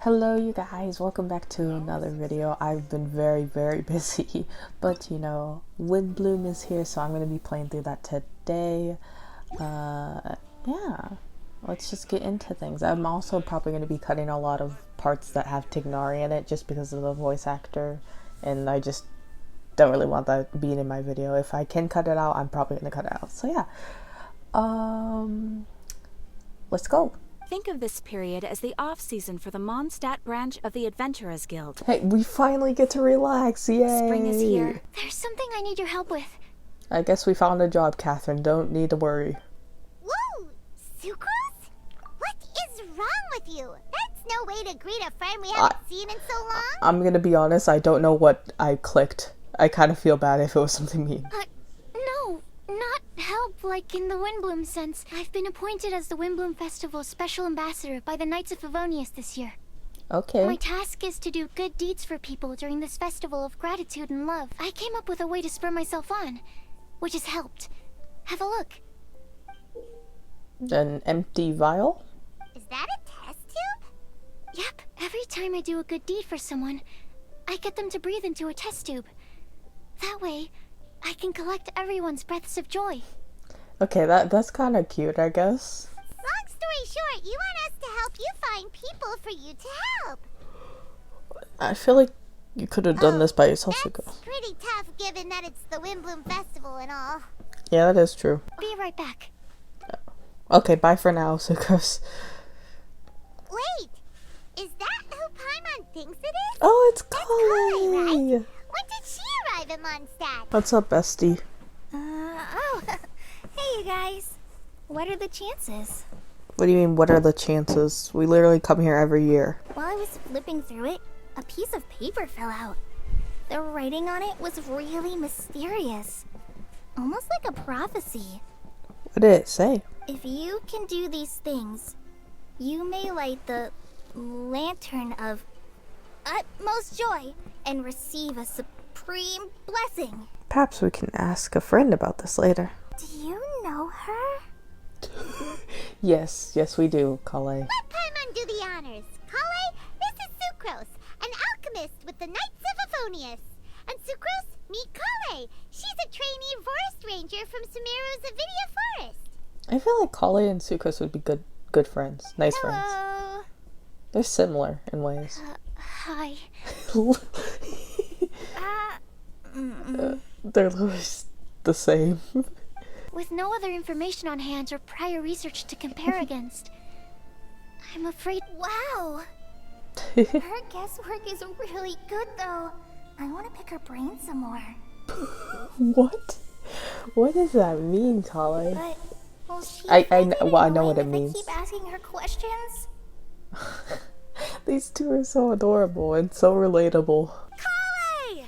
Hello you guys, welcome back to another video. I've been very busy, but you know, Windbloom is here, so I'm going to be playing through that today. Yeah, let's just get into things. I'm also probably going to be cutting a lot of parts that have Tignari in it just because of the voice actor, and I just don't really want that being in my video. If I can cut it out, I'm probably going to cut it out. So yeah, let's go. Think of this period as the off-season for the Mondstadt branch of the Adventurers Guild. Hey, we finally get to relax, yay! Spring is here. There's something I need your help with. I guess we found a job, Catherine. Don't need to worry. Whoa! Sucrose? What is wrong with you? That's no way to greet a friend we haven't seen in so long. I'm gonna be honest, I don't know what I clicked. I kind of feel bad if it was something mean. No, not help like in the Windbloom sense. I've been appointed as the Windbloom Festival's special ambassador by the Knights of Favonius this year. Okay. My task is to do good deeds for people during this festival of gratitude and love. I came up with a way to spur myself on, which has helped. Have a look. An empty vial? Is that a test tube? Yep. Every time I do a good deed for someone, I get them to breathe into a test tube. That way, I can collect everyone's breaths of joy. Okay, that's kind of cute, I guess. Long story short, you want us to help you find people for you to help. I feel like you could have done this by yourself, That's Sucrose. pretty tough given that it's the Windbloom Festival and all. Yeah, that is true. Be right back. Okay, bye for now, Sucrose. Wait, is that who Paimon thinks it is? Oh, it's Collei, Collei! right? When did she arrive in Mondstadt? What's up, bestie? Hey you guys. What are the chances? What do you mean, what are the chances? We literally come here every year. While I was flipping through it, a piece of paper fell out. The writing on it was really mysterious. Almost like a prophecy. What did it say? If you can do these things, you may light the lantern of utmost joy and receive a supreme blessing. Perhaps we can ask a friend about this later. Do you know her? Yes, we do, Collei. Let Paimon do the honors. Collei, this is Sucrose, an alchemist with the Knights of Favonius. And Sucrose, meet Collei. She's a trainee forest ranger from Sumeru's Avidia Forest. I feel like Collei and Sucrose would be good friends. Nice friends. Hello. They're similar in ways. Hi. They're literally the same. With no other information on hand or prior research to compare against, I'm afraid... Wow! Her guesswork is really good, though. I want to pick her brain some more. What? What does that mean, Collei? But will she I know what it means. I keep asking her questions. These two are so adorable and so relatable. Collei!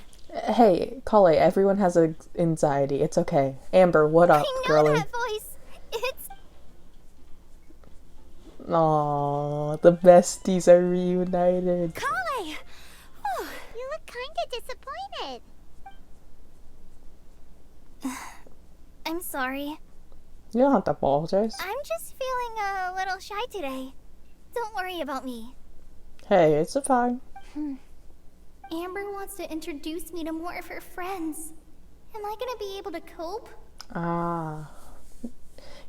Hey, Collei, everyone has anxiety. It's okay. Amber, what up, I know girlie? that voice. It's... Aww, the besties are reunited. Collei! You look kinda disappointed. I'm sorry. You don't have to apologize. I'm just feeling a little shy today. Don't worry about me. Hey, it's fine. Amber wants to introduce me to more of her friends. Am I gonna be able to cope? Ah.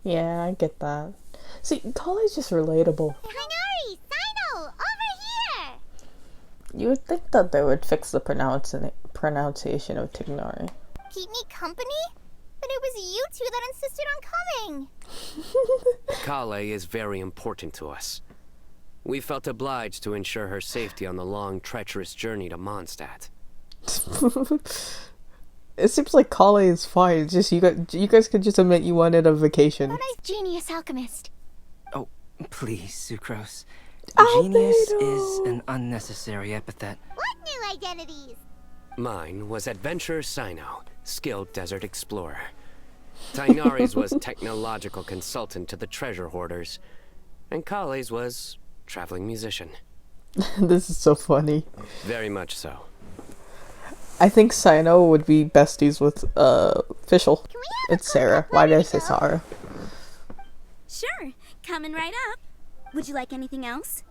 Yeah, I get that. See, Collei's just relatable. Tignari! Sino! Over here! You would think that they would fix the pronunciation of Tignari. Keep me company? But it was you two that insisted on coming. Collei is very important to us. We felt obliged to ensure her safety on the long, treacherous journey to Mondstadt. It seems like Collei is fine. It's just you guys could just admit you wanted a vacation. A nice genius alchemist. Oh, please, Sucrose. Albedo! Genius is an unnecessary epithet. What new identities? Mine was Adventurer Sino, skilled desert explorer. Tignari's was technological consultant to the treasure hoarders. And Collei's was traveling musician. This is so funny. Very much so. I think Sino would be besties with Fischl. Can we have It's Sarah. Why did I say Sarah? Sure, coming right up. Would you like anything else?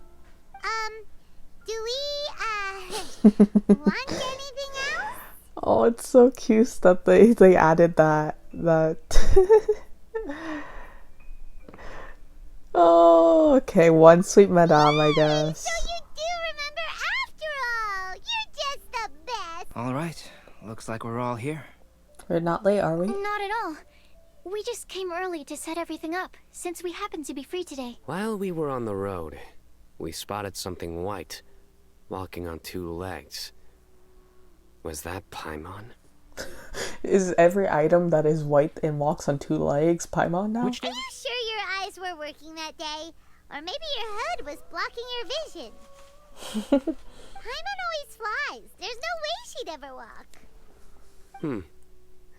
Want anything else? Oh, it's so cute that they added that. Oh, okay, one sweet madame, I guess. So you do remember after all. You're just the best. All right. Looks like we're all here. We're not late, are we? Not at all. We just came early to set everything up, since we happen to be free today. While we were on the road, we spotted something white, walking on two legs. Was that Paimon? Is every item that is white and walks on two legs Paimon now? Are you sure your eyes were working that day? Or maybe your hood was blocking your vision? Paimon always flies. There's no way she'd ever walk.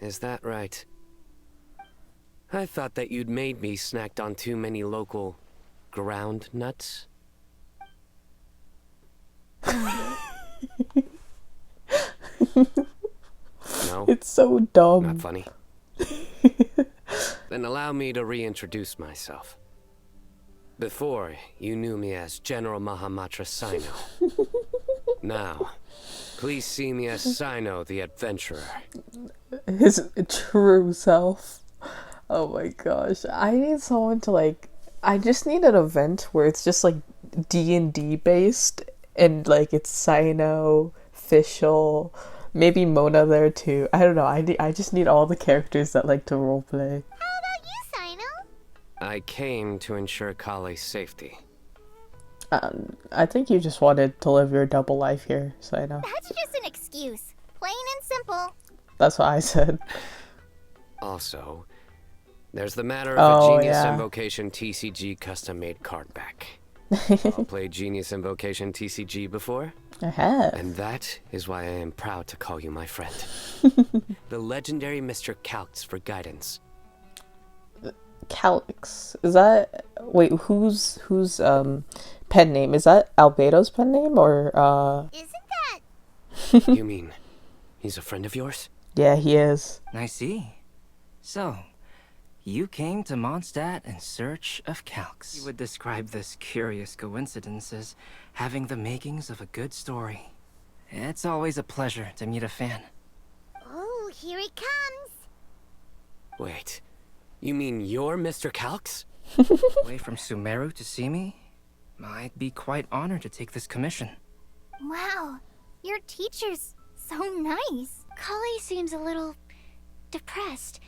Is that right? I thought that you'd made me snacked on too many local ground nuts. No? It's so dumb. Not funny. Then allow me to reintroduce myself. Before, you knew me as General Mahamatra Sino. Now, please see me as Sino the Adventurer. His true self. Oh my gosh. I need someone to like... I just need an event where it's just like D&D based. And like it's Sino, Fischl, maybe Mona there too. I don't know. I just need all the characters that like to roleplay. How about you, Sino? I came to ensure Collei's safety. I think you just wanted to live your double life here, Sino. That's just an excuse. Plain and simple. That's what I said. Also, there's the matter of a Genius yeah. Invocation TCG custom-made card back. I'll play Genius Invocation TCG before, I have. and that is why I am proud to call you my friend. The legendary Mr. Calx for guidance. Calix. Is that... Wait, whose pen name? Is that Albedo's pen name, or, Isn't that... You mean, he's a friend of yours? Yeah, he is. I see. So, you came to Mondstadt in search of Calx. You would describe this curious coincidence as having the makings of a good story. It's always a pleasure to meet a fan. Oh, here he comes. Wait, you mean you're Mr. Calx? Away from Sumeru to see me? I'd be quite honored to take this commission. Wow, your teacher's so nice. Collei seems a little... depressed.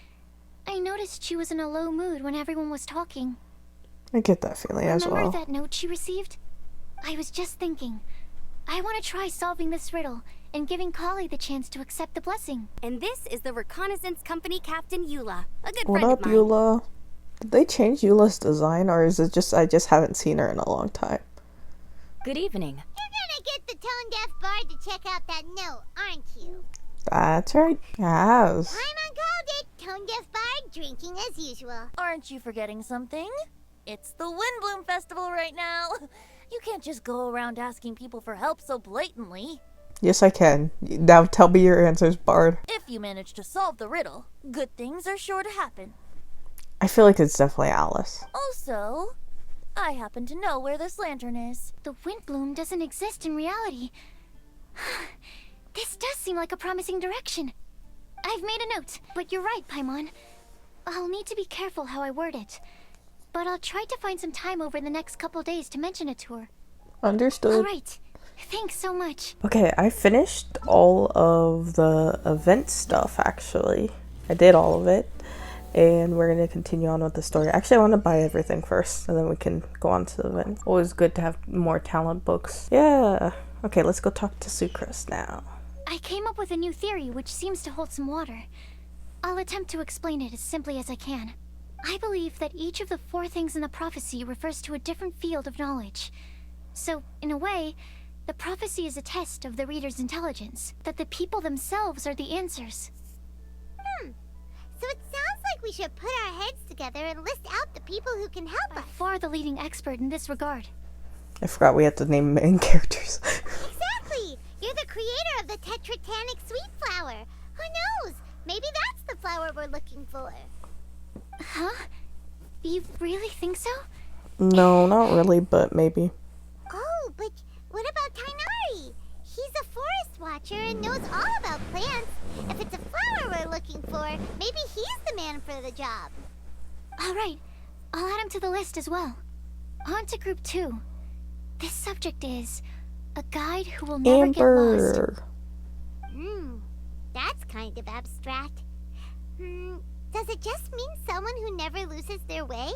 I noticed she was in a low mood when everyone was talking. I get that feeling as well. Remember that note she received? I was just thinking. I want to try solving this riddle and giving Collei the chance to accept the blessing. And this is the Reconnaissance Company Captain Eula, a good What friend up, of mine. Eula? Did they change Eula's design, or is it just I just haven't seen her in a long time? Good evening. You're gonna get the tone-deaf bard to check out that note, aren't you? That's right. Yes. Paimon called it. Tone-deaf bard drinking as usual. Aren't you forgetting something? It's the Windbloom Festival right now. You can't just go around asking people for help so blatantly. Yes, I can. Now tell me your answers, Bard. If you manage to solve the riddle, good things are sure to happen. I feel like it's definitely Alice. Also, I happen to know where this lantern is. The Windbloom doesn't exist in reality. This does seem like a promising direction. I've made a note, but you're right, Paimon. I'll need to be careful how I word it. But I'll try to find some time over the next couple days to mention it to her. Understood. Alright. Thanks so much. Okay, I finished all of the event stuff, actually. I did all of it. And we're going to continue on with the story. Actually, I want to buy everything first, and then we can go on to the event. Always good to have more talent books. Yeah. Okay, let's go talk to Sucrose now. I came up with a new theory which seems to hold some water. I'll attempt to explain it as simply as I can. I believe that each of the 4 things in the prophecy refers to a different field of knowledge. So, in a way, the prophecy is a test of the reader's intelligence, that the people themselves are the answers. So it sounds like we should put our heads together and list out the people who can help us. Far the leading expert in this regard. I forgot we had to name main characters. Exactly! You're the creator of the Tetratanic sweet flower. Who knows? Maybe that's the flower we're looking for. Huh? You really think so? No, not really, but maybe. Oh, but what about Tainari? He's a watcher and knows all about plants. If it's a flower we're looking for, maybe he's the man for the job. Alright, I'll add him to the list as well. On to group 2. This subject is a guide who will never get lost. Amber. That's kind of abstract. Does it just mean someone who never loses their way?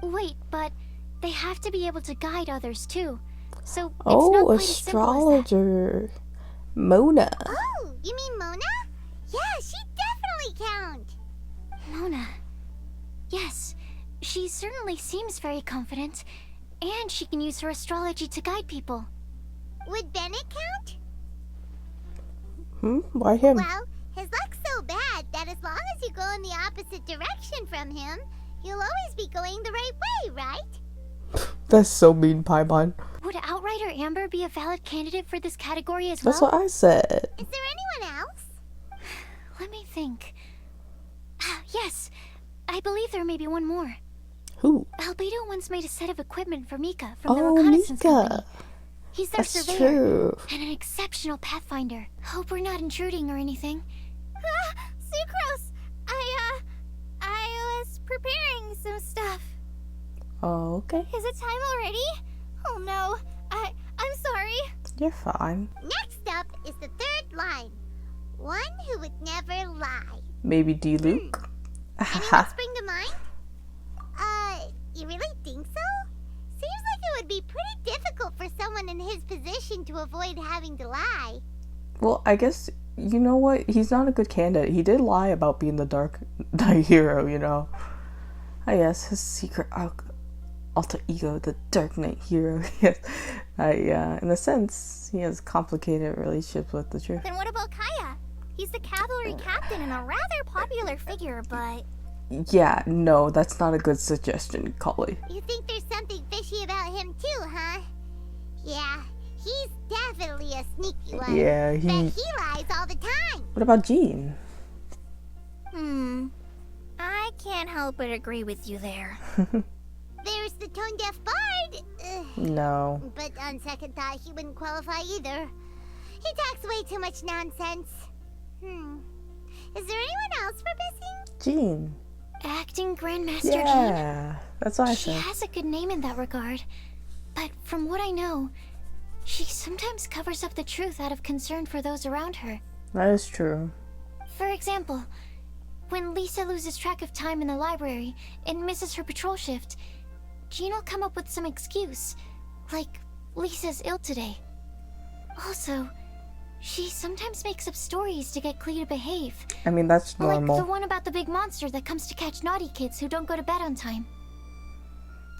Wait, but they have to be able to guide others too. So it's not Oh, quite as simple as that. astrologer. Mona. Oh, you mean Mona? Yeah, she definitely counts. Mona. Yes, she certainly seems very confident, and she can use her astrology to guide people. Would Bennett count? Why him? Well, his luck's so bad that as long as you go in the opposite direction from him, you'll always be going the right way, right? That's so mean, Paimon. Would Outrider Amber be a valid candidate for this category as well? That's what I said. Is there anyone else? Let me think. Yes, I believe there may be one more. Who? Albedo once made a set of equipment for Mika from the Oh, reconnaissance company. Mika. He's their That's surveyor true. and an exceptional pathfinder. Hope we're not intruding or anything. Sucrose! I was preparing some stuff. Oh, okay. Is it time already? Oh no, I'm sorry. You're fine. Next up is the third line. One who would never lie. Maybe D. Luke? Anyone spring to mind? You really think so? Seems like it would be pretty difficult for someone in his position to avoid having to lie. Well, I guess, you know what? He's not a good candidate. He did lie about being the Dark Knight hero, you know? I guess his secret alter ego, the Dark Knight hero. Yes. In a sense, he has complicated relationships with the truth. Then what about Kaya? He's the cavalry captain and a rather popular figure, but... Yeah, no, that's not a good suggestion, Collei. You think there's something fishy about him too, huh? Yeah, he's definitely a sneaky one. Yeah, Bet he lies all the time. What about Jean? I can't help but agree with you there. There's the tone-deaf bard. No. But on second thought, he wouldn't qualify either. He talks way too much nonsense. Is there anyone else we're missing? Jean. Acting Grandmaster Jean? Yeah, that's what I She said. has a good name in that regard. But from what I know, she sometimes covers up the truth out of concern for those around her. That is true. For example, when Lisa loses track of time in the library and misses her patrol shift, Jean will come up with some excuse, like Lisa's ill today. Also, she sometimes makes up stories to get Clea to behave. I mean, that's normal. Like the one about the big monster that comes to catch naughty kids who don't go to bed on time.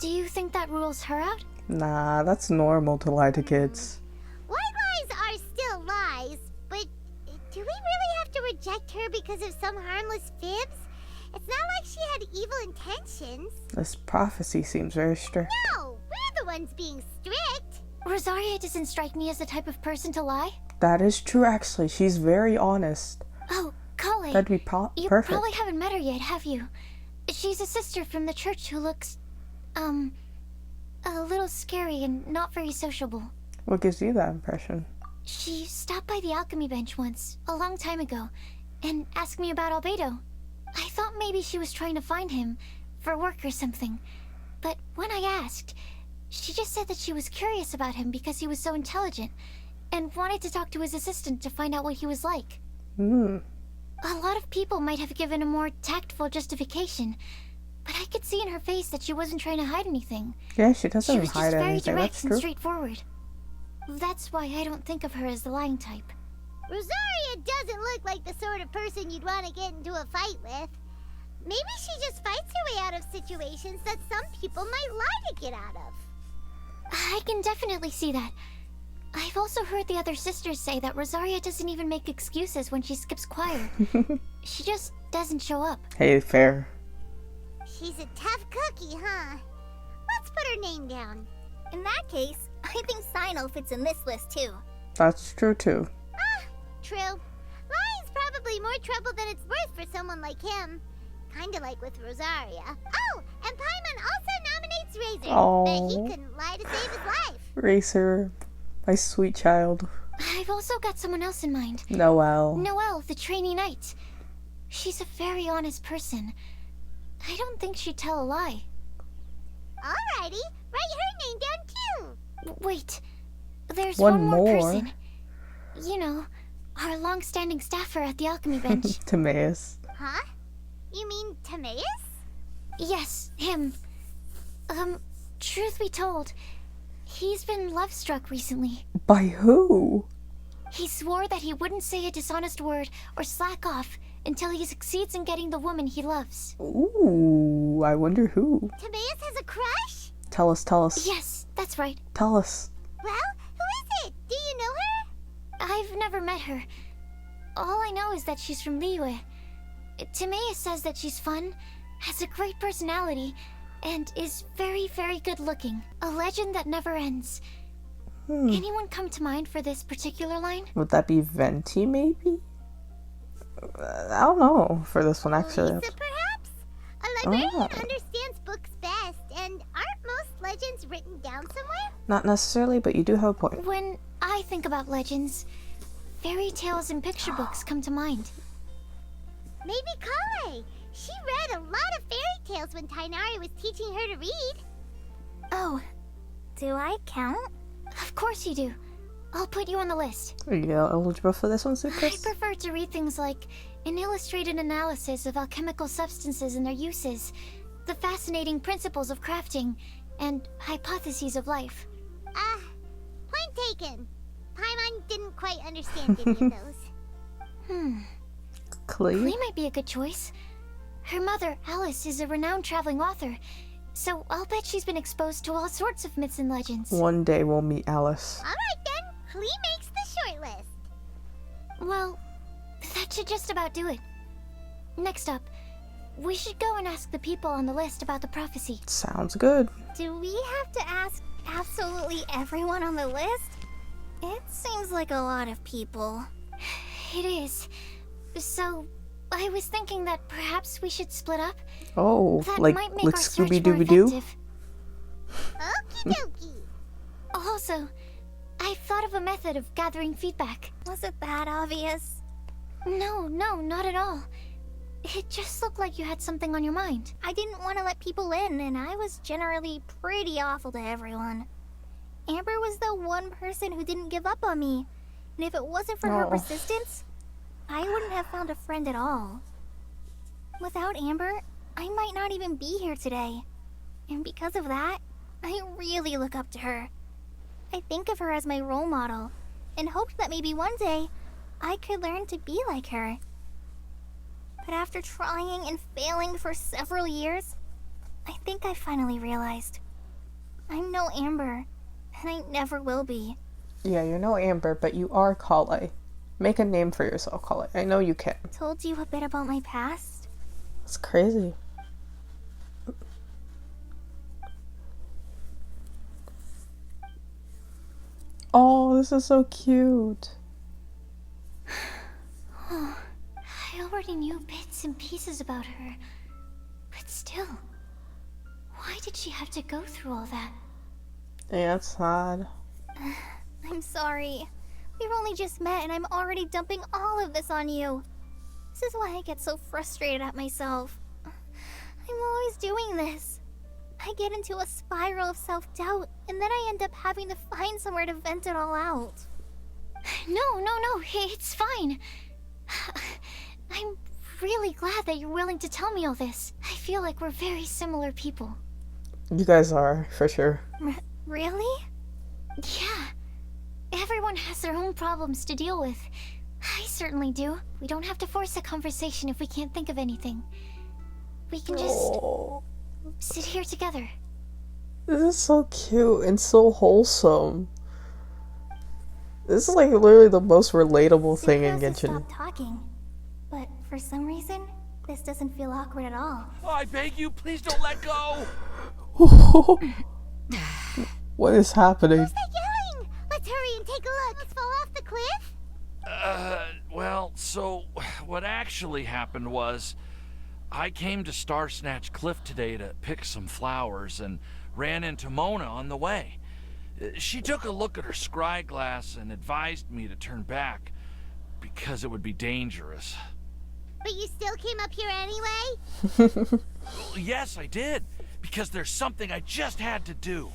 Do you think that rules her out? Nah, that's normal to lie to kids. White lies are still lies, but do we really have to reject her because of some harmless fibs? It's not like she had evil intentions. This prophecy seems very strict. No, we're the ones being strict. Rosaria doesn't strike me as the type of person to lie. That is true, actually. She's very honest. Oh, Collei. That'd be You perfect. probably haven't met her yet, have you? She's a sister from the church who looks, a little scary and not very sociable. What gives you that impression? She stopped by the alchemy bench once, a long time ago, and asked me about Albedo. I thought maybe she was trying to find him, for work or something. But when I asked, she just said that she was curious about him because he was so intelligent, and wanted to talk to his assistant to find out what he was like. A lot of people might have given a more tactful justification, but I could see in her face that she wasn't trying to hide anything. Yeah, she doesn't She was hide just very anything. direct That's and true. straightforward. That's why I don't think of her as the lying type. Rosaria doesn't look like the sort of person you'd want to get into a fight with. Maybe she just fights her way out of situations that some people might lie to get out of. I can definitely see that. I've also heard the other sisters say that Rosaria doesn't even make excuses when she skips choir. She just doesn't show up. Hey, fair. She's a tough cookie, huh? Let's put her name down. In that case, I think Sino fits in this list too. That's true, too. True. Lying's probably more trouble than it's worth for someone like him. Kinda like with Rosaria. Oh, and Paimon also nominates Razor. Oh. But he couldn't lie to save his life. Racer, my sweet child. I've also got someone else in mind. Noelle. Noelle, the trainee knight. She's a very honest person. I don't think she'd tell a lie. Alrighty, write her name down too. Wait, there's One one more more? person. You know, our long-standing staffer at the alchemy bench. Timaeus. Huh? You mean Timaeus? Yes, him. Truth be told, he's been love-struck recently. By who? He swore that he wouldn't say a dishonest word or slack off until he succeeds in getting the woman he loves. Ooh, I wonder who. Timaeus has a crush? Tell us, tell us. Yes, that's right. Tell us. Well, who is it? Do you know her? I've never met her. All I know is that she's from Liyue. Timaeus says that she's fun, has a great personality, and is very, very good looking. A legend that never ends. Anyone come to mind for this particular line? Would that be Venti, maybe? I don't know for this one, actually. Lisa, perhaps? A librarian understands books best, and aren't most legends written down somewhere? Not necessarily, but you do have a point. When I think about legends, fairy tales and picture books come to mind. Maybe Collei. She read a lot of fairy tales when Tainari was teaching her to read. Oh, Do I count? of course you do. I'll put you on the list. Are you eligible for this one, I Sucrose? prefer to read things like an illustrated analysis of alchemical substances and their uses, the fascinating principles of crafting, and hypotheses of life. Point taken. Paimon didn't quite understand any of those. Collei? Collei might be a good choice. Her mother, Alice, is a renowned traveling author, so I'll bet she's been exposed to all sorts of myths and legends. One day we'll meet Alice. Alright then, Collei makes the short list. Well, that should just about do it. Next up, we should go and ask the people on the list about the prophecy. Sounds good. Do we have to ask absolutely everyone on the list? It seems like a lot of people. It is. So, I was thinking that perhaps we should split up. Oh, That like might make like our search Scooby more Dooby Doo? effective. Okie dokie. Also, I thought of a method of gathering feedback. Was it that obvious? No, not at all. It just looked like you had something on your mind. I didn't want to let people in, and I was generally pretty awful to everyone. Amber was the one person who didn't give up on me, and if it wasn't for her Oh. persistence, I wouldn't have found a friend at all. Without Amber, I might not even be here today. And because of that, I really look up to her. I think of her as my role model, and hoped that maybe one day I could learn to be like her. But after trying and failing for several years, I think I finally realized I'm no Amber, and I never will be. Yeah, you're no Amber, but you are Collei. Make a name for yourself, Collei. I know you can. Told you a bit about my past? It's crazy. Oh, this is so cute. I already knew bits and pieces about her. But still, why did she have to go through all that? Yeah, it's sad. I'm sorry. We've only just met and I'm already dumping all of this on you. This is why I get so frustrated at myself. I'm always doing this. I get into a spiral of self-doubt, and then I end up having to find somewhere to vent it all out. No, it's fine. I'm really glad that you're willing to tell me all this. I feel like we're very similar people. You guys are, for sure. Really? Yeah. Everyone has their own problems to deal with. I certainly do. We don't have to force a conversation if we can't think of anything. We can just Oh, sit here together. this is so cute and so wholesome. This is like literally the most relatable thing in Sucrose has Genshin. stopped talking, but for some reason, this doesn't feel awkward at all. I beg you, please don't let go! What is happening? Who's that yelling? Let's hurry and take a look. Let's fall off the cliff? Well, so what actually happened was I came to Star Snatch Cliff today to pick some flowers and ran into Mona on the way. She took a look at her scry glass and advised me to turn back because it would be dangerous. But you still came up here anyway? Well, yes, I did. Because there's something I just had to do.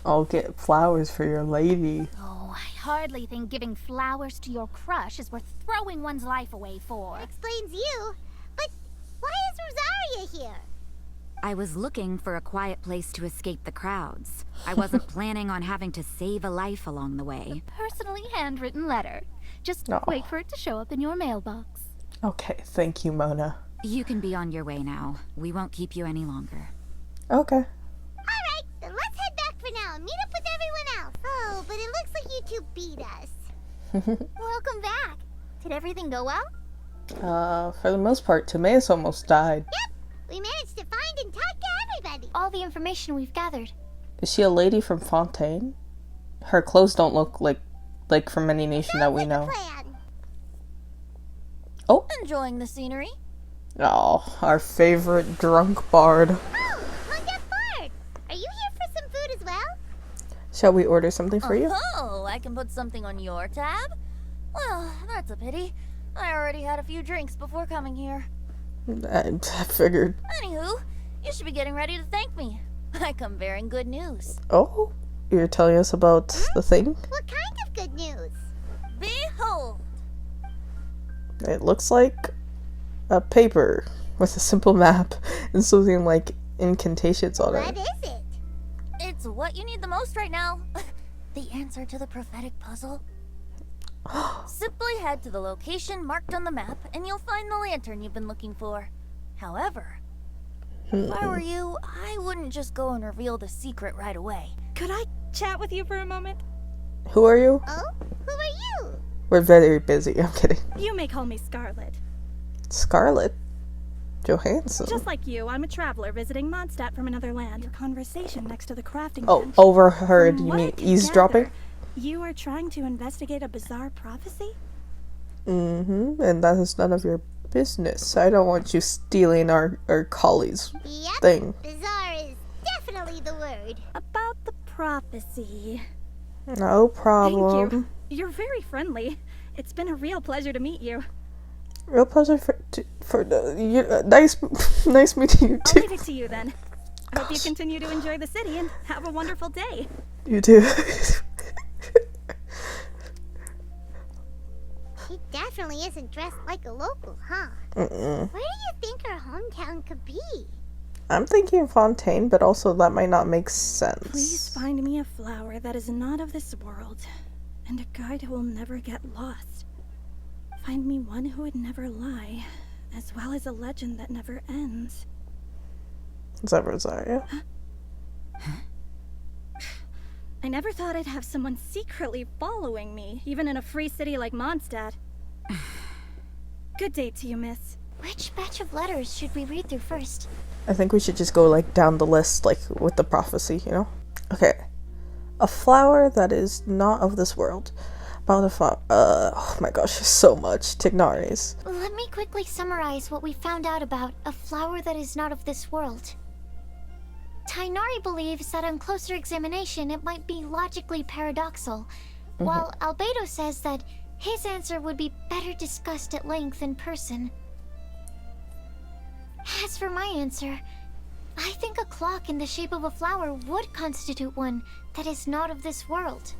I'll get flowers for your lady. Oh, I hardly think giving flowers to your crush is worth throwing one's life away for. Explains you. But why is Rosaria here? I was looking for a quiet place to escape the crowds. I wasn't planning on having to save a life along the way. Personally handwritten letter. Just wait for it to show up in your mailbox. Okay, thank you, Mona. You can be on your way now. We won't keep you any longer. Okay. Alright, then let's head back for now and meet up with everyone else. Oh, but it looks like you two beat us. Welcome back. Did everything go well? For the most part, Timaeus almost died. Yep, we managed to find and talk to everybody. All the information we've gathered. Is she a lady from Fontaine? Her clothes don't look like from any nation that we know. Plan. Oh. Enjoying the scenery? Oh, our favorite drunk bard. Oh, Manga Bard! Are you here for some food as well? Shall we order something for you? Oh, I can put something on your tab? Well, that's a pity. I already had a few drinks before coming here. I figured. Anywho, you should be getting ready to thank me. I come bearing good news. Oh, you're telling us about the thing? What kind of good news? Behold! It looks like a paper with a simple map and something like incantations on What it. is it? It's what you need the most right now. The answer to the prophetic puzzle. Simply head to the location marked on the map and you'll find the lantern you've been looking for. However, if I were you, I wouldn't just go and reveal the secret right away. Could I chat with you for a moment? Who are you? Oh, who are you? We're very busy. I'm kidding. You may call me Scarlet. Scarlett Johansson. Just like you, I'm a traveler visiting Mondstadt from another land. Your conversation next to the crafting Oh, bench. overheard. From You what I mean can eavesdropping? gather, you are trying to investigate a bizarre prophecy? Mm-hmm. And that is none of your business. I don't want you stealing our Collei's Yep, thing. bizarre is definitely the word. About the prophecy. No problem. Thank you. You're very friendly. It's been a real pleasure to meet you. Real pleasure nice meeting you I'll too. leave it to you then. I hope you continue to enjoy the city and have a wonderful day. You too. She definitely isn't dressed like a local, huh? Mm-mm. Where do you think her hometown could be? I'm thinking Fontaine, but also that might not make sense. Please find me a flower that is not of this world, and a guide who will never get lost. Find me one who would never lie, as well as a legend that never ends. Is that Rosaria? I never thought I'd have someone secretly following me, even in a free city like Mondstadt. Good day to you, miss. Which batch of letters should we read through first? I think we should just go like down the list, like with the prophecy, you know? Okay. A flower that is not of this world. About a flower. Oh my gosh, there's so much. Tignares. Let me quickly summarize what we found out about a flower that is not of this world. Tighnari believes that on closer examination it might be logically paradoxal, while Albedo says that his answer would be better discussed at length in person. As for my answer, I think a clock in the shape of a flower would constitute one that is not of this world.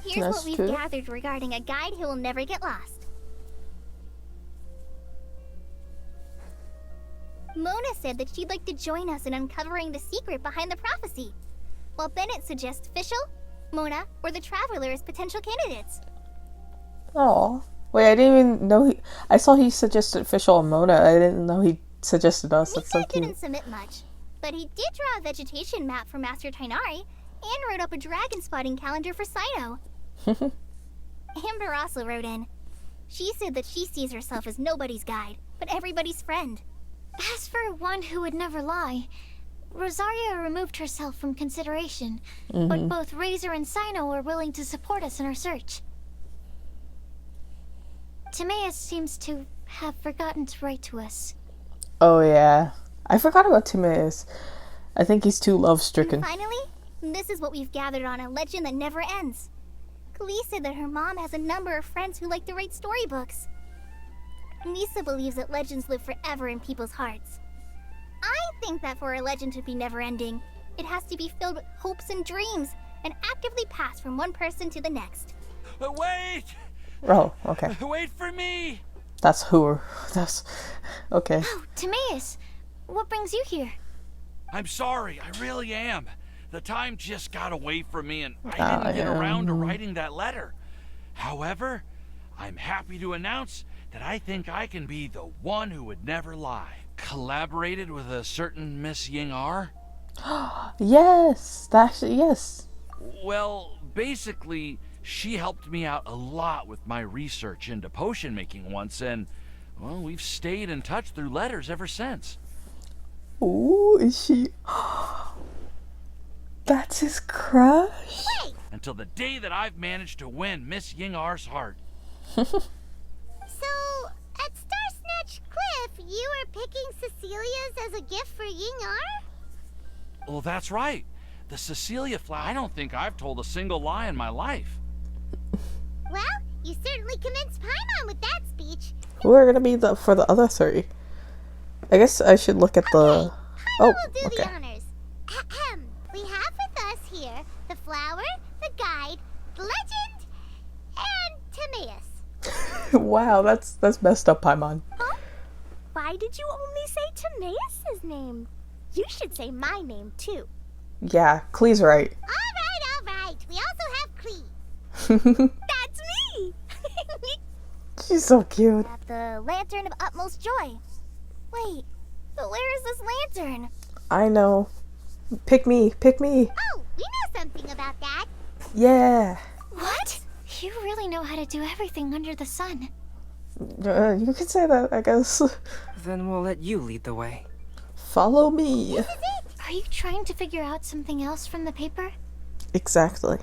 Here's That's what we've true. gathered regarding a guide who will never get lost. Mona said that she'd like to join us in uncovering the secret behind the prophecy, while Bennett suggests Fischl, Mona, or the Traveler as potential candidates. Oh. Wait, I didn't even know I saw he suggested Fischl and Mona. I didn't know he suggested us. That's so Mika cute. didn't submit much, but he did draw a vegetation map for Master Tighnari and wrote up a dragon spotting calendar for Sino. Amber also wrote in. She said that she sees herself as nobody's guide, but everybody's friend. As for one who would never lie, Rosaria removed herself from consideration, but both Razor and Sino are willing to support us in our search. Timaeus seems to have forgotten to write to us. Oh yeah. I forgot about Timaeus. I think he's too love-stricken. And finally, This is what we've gathered on a legend that never ends. Collei said that her mom has a number of friends who like to write storybooks. Lisa believes that legends live forever in people's hearts. I think that for a legend to be never-ending, it has to be filled with hopes and dreams and actively passed from one person to the next. Wait! Oh, okay. Wait for me! That's okay. Oh, Timaeus, what brings you here? I'm sorry, I really am. The time just got away from me and I didn't get around to writing that letter. However, I'm happy to announce that I think I can be the one who would never lie. Collaborated with a certain Miss Ying R? Yes, yes. Well, basically, she helped me out a lot with my research into potion making once, and, well, we've stayed in touch through letters ever since. Ooh, is she... That's his crush? Until the day that I've managed to win Miss Ying R's heart. So, at Star Snatch Cliff, you were picking Cecilia's as a gift for Ying R? Well, that's right. The Cecilia flower. I don't think I've told a single lie in my life. Well, you certainly convinced Paimon with that speech. Who are gonna be for the other three? I guess I should look at the... Paimon will do the honors. Ahem. We have with us here the flower, the guide, the legend, and Timaeus. Wow, that's messed up, Paimon. Huh? Why did you only say Timaeus' name? You should say my name, too. Yeah, Klee's right. All right. We also have Klee. That's me! She's so cute. At the Lantern of Utmost Joy. Wait, but where is this lantern? I know. Pick me. Oh, we know something about that. Yeah. What? You really know how to do everything under the sun. You could say that, I guess. Then we'll let you lead the way. Follow me. Are you trying to figure out something else from the paper? Exactly.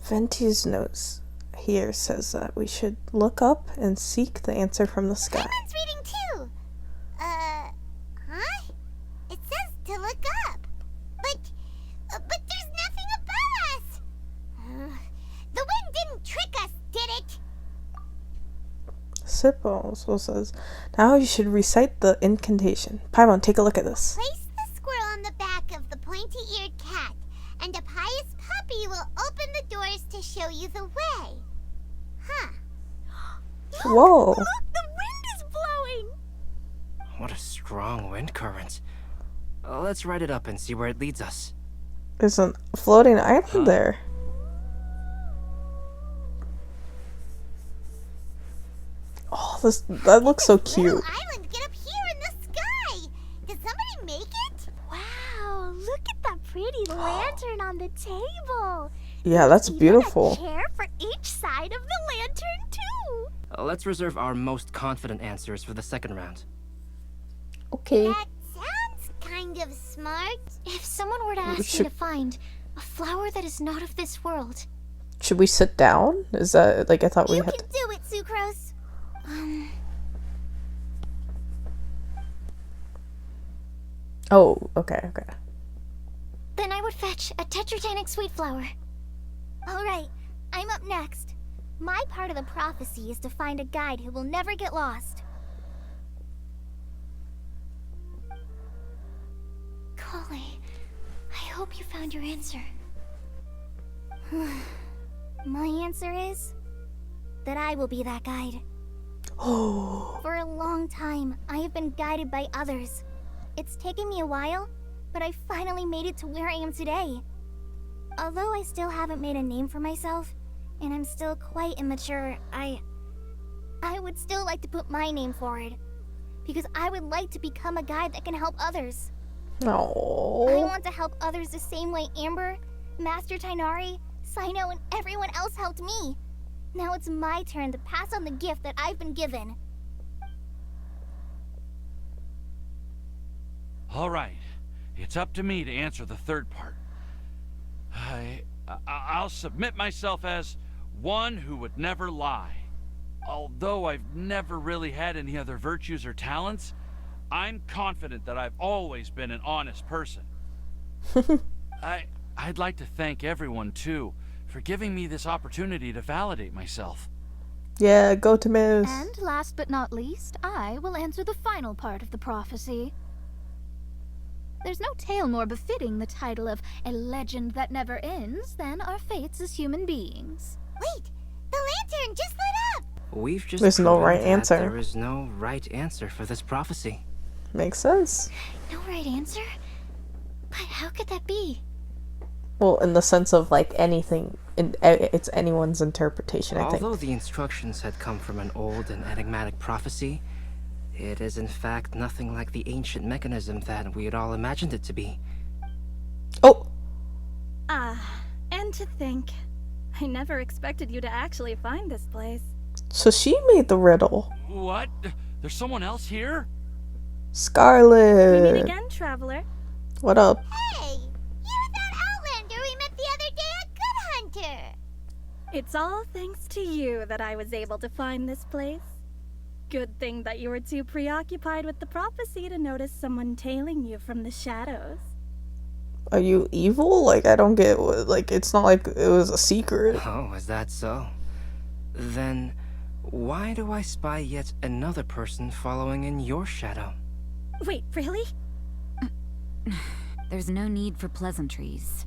Venti's notes here says that we should look up and seek the answer from the sky. Paimon's reading too. Huh? It says to look up. But there's nothing above us. The wind didn't trick us, did it? Sip also says, now you should recite the incantation. Paimon, take a look at this. Place the squirrel on the back of the pointy-eared cat, and a pious puppy will open the doors to show you the way. Huh. Whoa. Look, the wind is blowing! What a strong wind current. Let's write it up and see where it leads us. There's a floating island there. Oh, that looks so cute. Little island, get up here in the sky! Did somebody make it? Wow, look at that pretty lantern on the table. Yeah, that's Even beautiful. a chair for each side of the lantern, too. Let's reserve our most confident answers for the second round. Okay. That sounds kind of smart. If someone were to ask me to find a flower that is not of this world... Should we sit down? Is that, like, I thought we You had can do it, Sucrose. Oh, okay. Then I would fetch a tetragenic sweet flower. Alright, I'm up next. My part of the prophecy is to find a guide who will never get lost. Collei, I hope you found your answer. My answer is that I will be that guide. Oh. For a long time, I have been guided by others. It's taken me a while, but I finally made it to where I am today. Although I still haven't made a name for myself, and I'm still quite immature, I would still like to put my name forward. Because I would like to become a guide that can help others. Oh. I want to help others the same way Amber, Master Tighnari, Cyno, and everyone else helped me. Now it's my turn to pass on the gift that I've been given. All right, it's up to me to answer the third part. I'll submit myself as one who would never lie. Although I've never really had any other virtues or talents, I'm confident that I've always been an honest person. I'd like to thank everyone, too, for giving me this opportunity to validate myself. Yeah, go to Miss. And last but not least, I will answer the final part of the prophecy. There's no tale more befitting the title of a legend that never ends than our fates as human beings. Wait, the lantern just lit up! We've just There's no proven right that answer. There is no right answer for this prophecy. Makes sense. No right answer? But how could that be? Well, in the sense of like anything, it's anyone's interpretation, I think. Although the instructions had come from an old and enigmatic prophecy, it is in fact nothing like the ancient mechanism that we had all imagined it to be. Oh! And to think, I never expected you to actually find this place. So she made the riddle. What? There's someone else here? Scarlet! We meet again, traveler. What up? Hey, you're that Outlander we met the other day at Good Hunter. It's all thanks to you that I was able to find this place. Good thing that you were too preoccupied with the prophecy to notice someone tailing you from the shadows. Are you evil? Like, I don't get, like, it's not like it was a secret. Oh, is that so? Then, why do I spy yet another person following in your shadow? Wait, really? There's no need for pleasantries.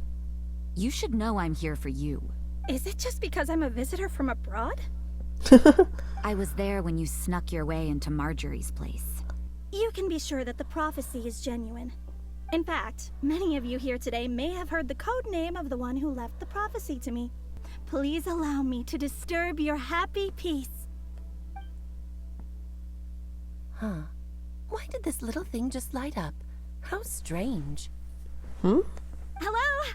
You should know I'm here for you. Is it just because I'm a visitor from abroad? I was there when you snuck your way into Marjorie's place. You can be sure that the prophecy is genuine. In fact, many of you here today may have heard the code name of the one who left the prophecy to me. Please allow me to disturb your happy peace. Huh. Why did this little thing just light up? How strange. Hmm? Hello?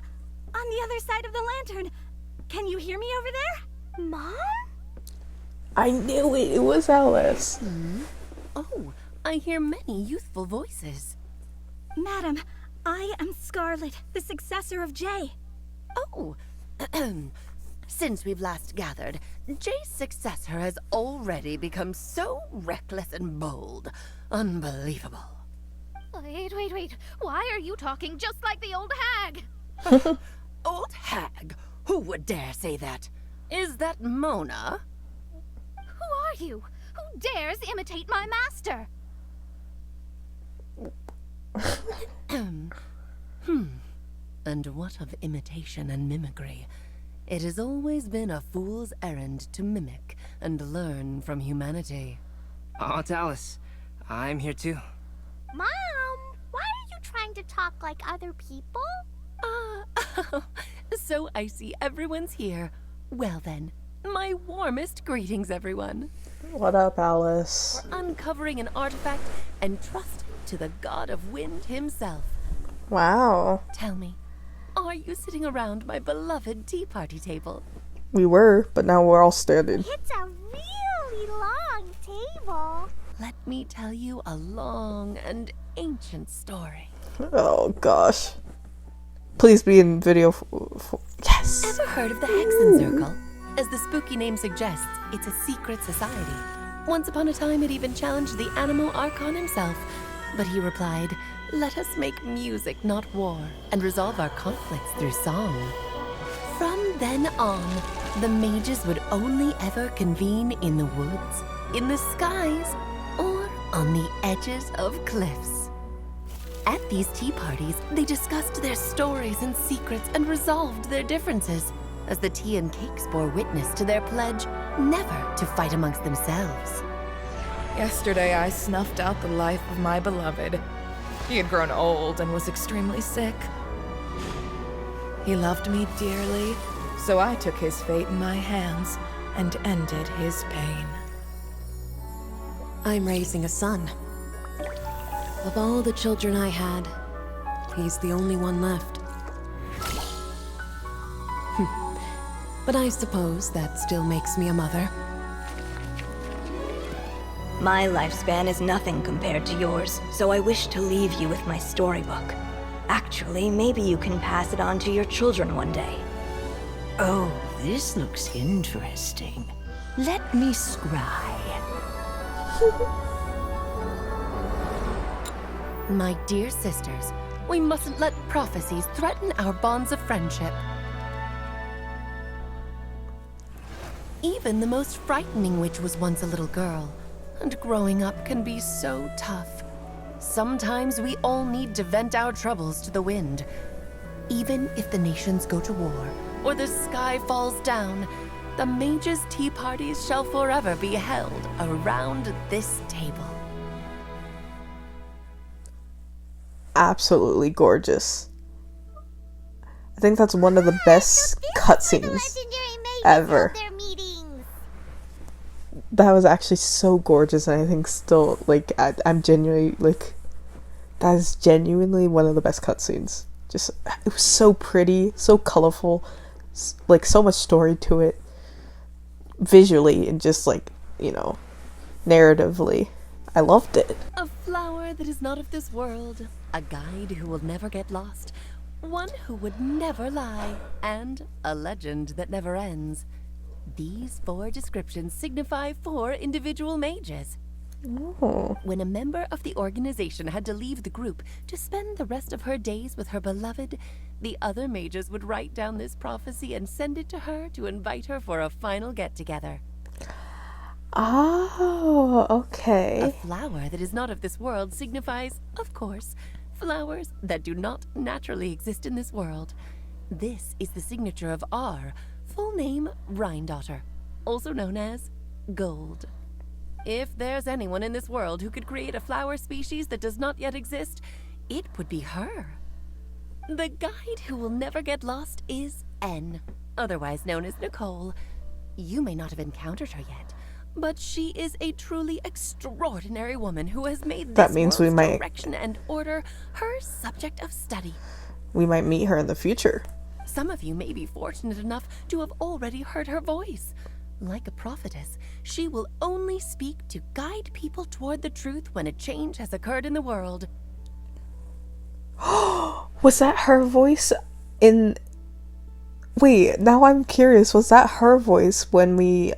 On the other side of the lantern. Can you hear me over there? Mom? I knew it. It was Alice. Oh, I hear many youthful voices. Madam, I am Scarlet, the successor of Jay. Oh, since we've last gathered, Jay's successor has already become so reckless and bold. Unbelievable. Wait. Why are you talking just like the old hag? Old hag? Who would dare say that? Is that Mona? Who are you? Who dares imitate my master? And what of imitation and mimicry? It has always been a fool's errand to mimic and learn from humanity. Aunt Alice, I'm here too. Mom, why are you trying to talk like other people? So I see everyone's here. Well then, my warmest greetings, everyone. What up, Alice? Uncovering an artifact and trusting to the god of wind himself. Wow. Tell me, are you sitting around my beloved tea party table? We were, but now we're all standing. It's a really long table. Let me tell you a long and ancient story. Oh, gosh. Please be in video. Yes! Ever heard of the Hexen Circle? As the spooky name suggests, it's a secret society. Once upon a time, it even challenged the Animal Archon himself. But he replied, "Let us make music, not war, and resolve our conflicts through song." From then on, the mages would only ever convene in the woods, in the skies, or on the edges of cliffs. At these tea parties, they discussed their stories and secrets and resolved their differences, as the tea and cakes bore witness to their pledge never to fight amongst themselves. Yesterday, I snuffed out the life of my beloved. He had grown old and was extremely sick. He loved me dearly, so I took his fate in my hands and ended his pain. I'm raising a son. Of all the children I had, he's the only one left. But I suppose that still makes me a mother. My lifespan is nothing compared to yours, so I wish to leave you with my storybook. Actually, maybe you can pass it on to your children one day. Oh, this looks interesting. Let me scry. My dear sisters, We mustn't let prophecies threaten our bonds of friendship. Even the most frightening witch was once a little girl, and growing up can be so tough. Sometimes we all need to vent our troubles to the wind. Even if the nations go to war, or the sky falls down, the mages' tea parties shall forever be held around this table. Absolutely gorgeous. I think that's one of the best cutscenes ever. That was actually so gorgeous, and I think still, like, I'm genuinely, like, that is genuinely one of the best cutscenes. Just, it was so pretty, so colorful, like, so much story to it, visually, and just, like, you know, narratively. I loved it. A flower that is not of this world, a guide who will never get lost, one who would never lie, and a legend that never ends. These 4 descriptions signify 4 individual mages. Oh. When a member of the organization had to leave the group to spend the rest of her days with her beloved, the other mages would write down this prophecy and send it to her to invite her for a final get-together. Oh, okay. A flower that is not of this world signifies, of course, flowers that do not naturally exist in this world. This is the signature of our full name, Rhine-daughter, also known as Gold. If there's anyone in this world who could create a flower species that does not yet exist, it would be her. The guide who will never get lost is N, otherwise known as Nicole. You may not have encountered her yet, but she is a truly extraordinary woman who has made this world's direction and order her subject of study. We might meet her in the future. Some of you may be fortunate enough to have already heard her voice. Like a prophetess, she will only speak to guide people toward the truth when a change has occurred in the world. Was that her voice in... Wait, now I'm curious. Was that her voice when we,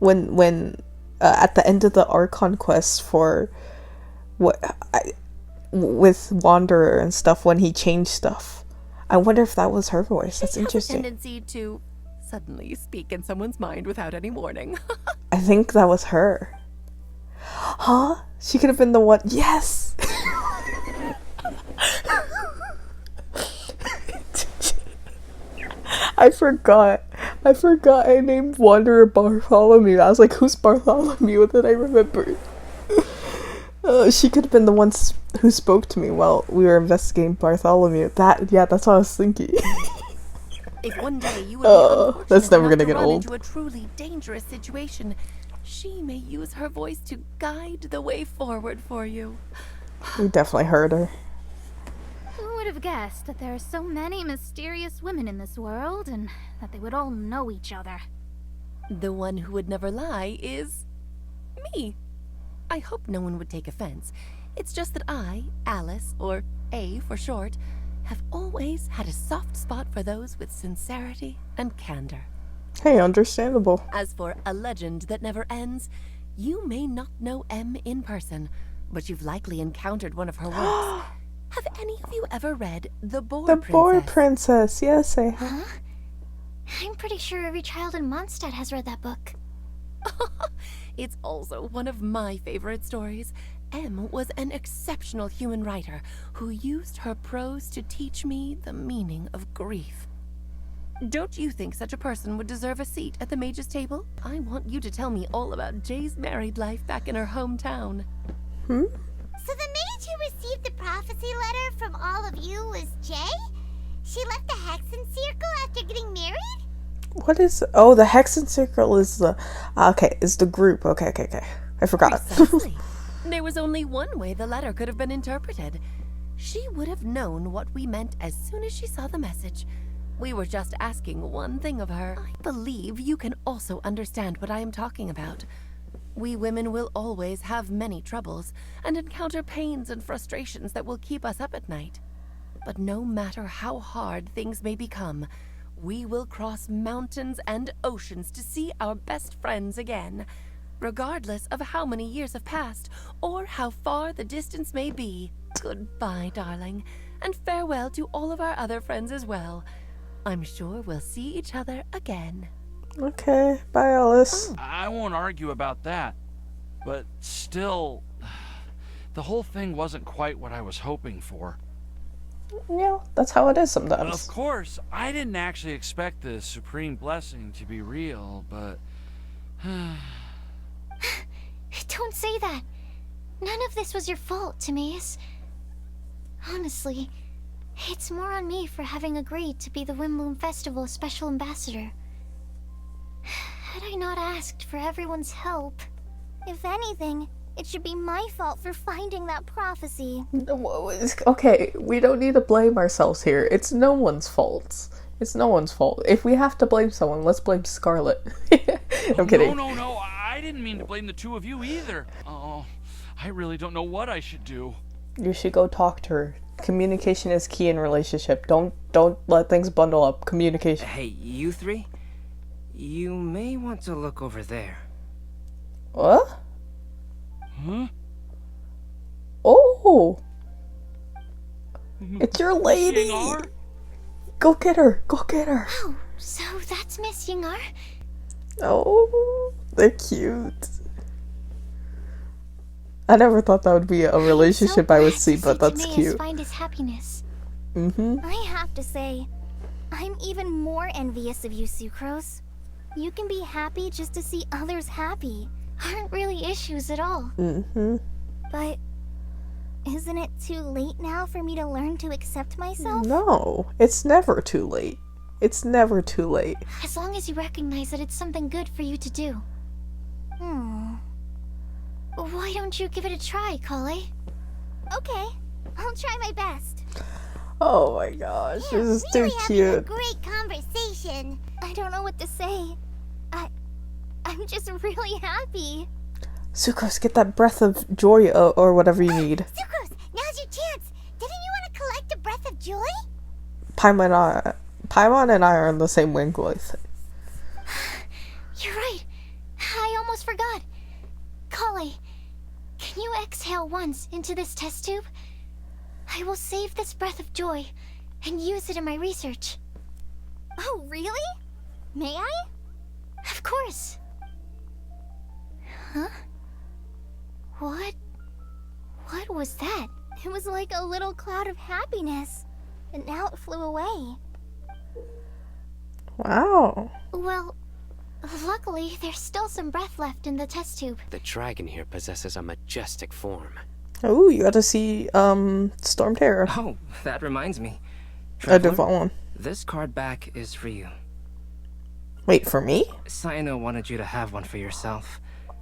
when at the end of the Archon quest for... with Wanderer and stuff, when he changed stuff? I wonder if that was her voice. That's interesting. She has a tendency to suddenly speak in someone's mind without any warning. I think that was her. Huh? She could have been the one. Yes! I forgot I named Wanderer Bartholomew. I was like, who's Bartholomew? And then I remembered. She could have been the one who spoke to me while we were investigating Bartholomew. That's what I was thinking. If one day you would be that's never gonna enough to get run old. into a truly dangerous situation, she may use her voice to guide the way forward for you. We definitely heard her. Who would have guessed that there are so many mysterious women in this world, and that they would all know each other? The one who would never lie is... me. I hope no one would take offense. It's just that I, Alice, or A for short, have always had a soft spot for those with sincerity and candor. Hey, understandable. As for a legend that never ends, you may not know M in person, but you've likely encountered one of her works. Have any of you ever read The Boar Princess? The Boar Princess, yes I have. Huh? I'm pretty sure every child in Mondstadt has read that book. It's also one of my favorite stories. M was an exceptional human writer who used her prose to teach me the meaning of grief. Don't you think such a person would deserve a seat at the mage's table? I want you to tell me all about Jay's married life back in her hometown. So the mage who received the prophecy letter from all of you was Jay? She left the Hexen Circle after getting married? What is... Oh, the Hexen Circle is the... Okay, is the group. Okay. I forgot. Precisely. There was only one way the letter could have been interpreted. She would have known what we meant as soon as she saw the message. We were just asking one thing of her. I believe you can also understand what I am talking about. We women will always have many troubles and encounter pains and frustrations that will keep us up at night. But no matter how hard things may become, we will cross mountains and oceans to see our best friends again, regardless of how many years have passed or how far the distance may be. Goodbye, darling, and farewell to all of our other friends as well. I'm sure we'll see each other again. Okay, bye, Alice. I won't argue about that, but still, the whole thing wasn't quite what I was hoping for. Yeah, that's how it is sometimes. Of course, I didn't actually expect the supreme blessing to be real, but... Don't say that. None of this was your fault, Timaeus. Honestly, it's more on me for having agreed to be the Windbloom Festival Special Ambassador. Had I not asked for everyone's help... If anything, it should be my fault for finding that prophecy. Okay, we don't need to blame ourselves here. It's no one's fault. It's no one's fault. If we have to blame someone, let's blame Scarlet. I'm kidding. No, I didn't mean to blame the two of you either. Oh, I really don't know what I should do. You should go talk to her. Communication is key in relationship. Don't let things bundle up. Communication. Hey, you three? You may want to look over there. What? Huh? Oh! It's your lady! Go get her! Go get her! Oh, so that's Miss Yingar? Oh, they're cute. I never thought that would be a relationship I would see, but that's cute. Find his happiness. I have to say, I'm even more envious of you, Sucrose. You can be happy just to see others happy. Aren't really issues at all. But isn't it too late now for me to learn to accept myself? No, it's never too late. It's never too late. As long as you recognize that it's something good for you to do. Why don't you give it a try, Collei? Okay, I'll try my best. Oh my gosh, this is really too having cute. a great conversation. I don't know what to say. I'm just really happy. Sucrose, get that breath of joy or whatever you need. Sucrose, now's your chance. Didn't you want to collect a breath of joy? Paimon and I are on the same wavelength. You're right. I almost forgot. Collei, can you exhale once into this test tube? I will save this breath of joy and use it in my research. Oh, really? May I? Of course. Huh? What was that? It was like a little cloud of happiness, and now it flew away. Wow. Well, luckily there's still some breath left in the test tube. The dragon here possesses a majestic form. Oh, you got to see Storm Terror. Oh, that reminds me. A different one. This card back is for you. Wait, for me? Cyno wanted you to have one for yourself.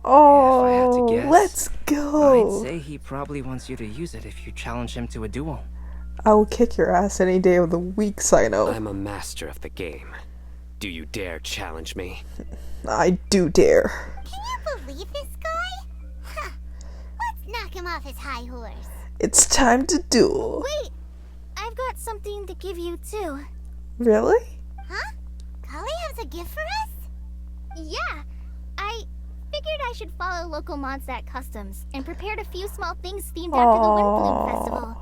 Oh, if I had to guess, let's go. I'd say he probably wants you to use it if you challenge him to a duel. I will kick your ass any day of the week, Cyno. I'm a master of the game. Do you dare challenge me? I do dare. Can you believe this guy? Huh. Let's knock him off his high horse. It's time to duel. Wait, I've got something to give you too. Really? Huh? Collei has a gift for us? Yeah, I figured I should follow local Mondstadt customs and prepared a few small things themed after the Windbloom Festival.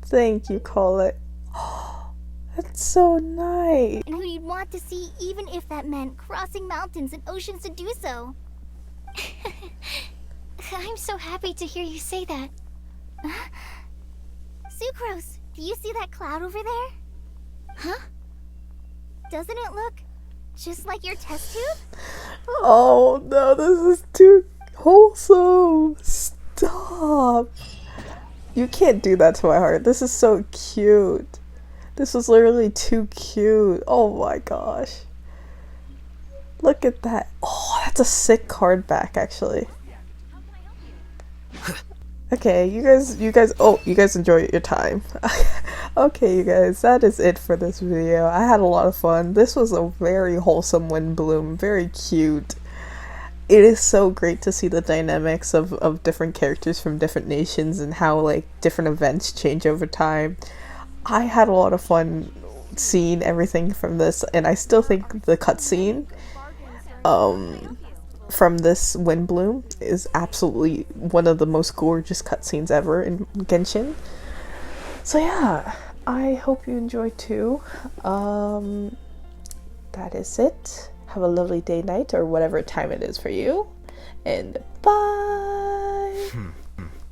Thank you, Collei. That's so nice. And who you'd want to see even if that meant crossing mountains and oceans to do so. I'm so happy to hear you say that. Sucrose, do you see that cloud over there? Huh? Doesn't it look just like your test tube? Oh no, this is too wholesome. Stop. You can't do that to my heart. This is so cute. This was literally too cute. Oh my gosh. Look at that. Oh, that's a sick card back, actually. Okay, you guys enjoy your time. Okay, you guys, that is it for this video. I had a lot of fun. This was a very wholesome Windbloom, very cute. It is so great to see the dynamics of different characters from different nations and how, like, different events change over time. I had a lot of fun seeing everything from this, and I still think the cutscene from this wind bloom is absolutely one of the most gorgeous cutscenes ever in Genshin. So yeah, I hope you enjoyed too. That is it. Have a lovely day, night, or whatever time it is for you. And bye!